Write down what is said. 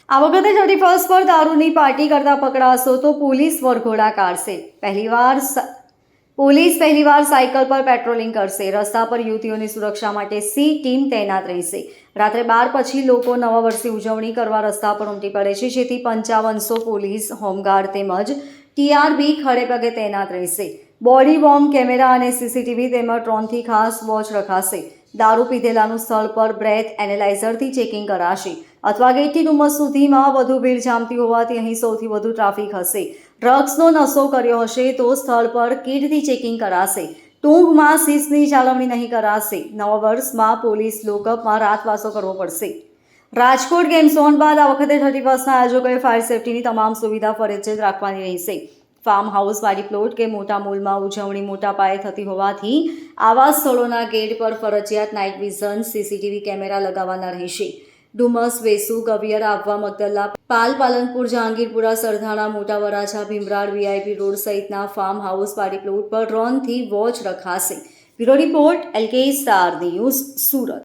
આ વખતે 31 પર દારૂની પાર્ટી કરતા પકડાશો તો પોલીસ વરઘોડા કાઢશે। પોલીસ પહેલીવાર સાયકલ પર પેટ્રોલિંગ કરશે। રસ્તા પર યુવતીઓની સુરક્ષા માટે સી ટીમ તૈનાત રહેશે। રાત્રે 12 પછી લોકો નવા વર્ષની ઉજવણી કરવા રસ્તા પર ઉમટી પડે છે, જેથી 5500 પોલીસ હોમગાર્ડ તેમજ ટીઆરબી ખડેપગે તૈનાત રહેશે। બોડી વોર્મ કેમેરા અને સીસીટીવી તેમજ ડ્રોનથી ખાસ વોચ રખાશે। દારૂ પીધેલાનું સ્થળ પર બ્રેથ એનાલાઇઝરથી ચેકિંગ કરાશે। અથવા ગેટથી ડુમસ સુધીમાં વધુ ભીડ જામતી હોવાથી અહીં સૌથી વધુ ટ્રાફિક હશે। ડ્રગ્સનો નશો કર્યો હશે તો સ્થળ પર કિટથી ચેકિંગ કરાશે। ટૂંકમાં શિસ્તની જાળવણી નહીં કરાશે। નવા વર્ષમાં પોલીસ લોકઅપમાં રાતવાસો કરવો પડશે। રાજકોટ ગેમ ઝોન બાદ આ વખતે 31ના આયોજકોએ ફાયર સેફટીની તમામ સુવિધા ફરજિયાત રાખવાની રહેશે। ફાર્મ હાઉસ, વાડી પ્લોટ કે મોટા મોલમાં ઉજવણી મોટા પાયે થતી હોવાથી આવા સ્થળોના ગેટ પર ફરજિયાત નાઇટ વિઝન સીસીટીવી કેમેરા લગાવવાના રહેશે। ડુમસ, વેસુ, ગવિયર, આહવા, મગદલ્લા, પાલ, પાલનપુર, જહાંગીરપુરા, સરથાણા, મોટા વરાછા, ભીમરાડ, વીઆઈપી રોડ સહિતના ફાર્મ હાઉસ, વાડી પ્લોટ પર ડ્રોનથી વોચ રખાશે। Bureau report, LK star news, Surat.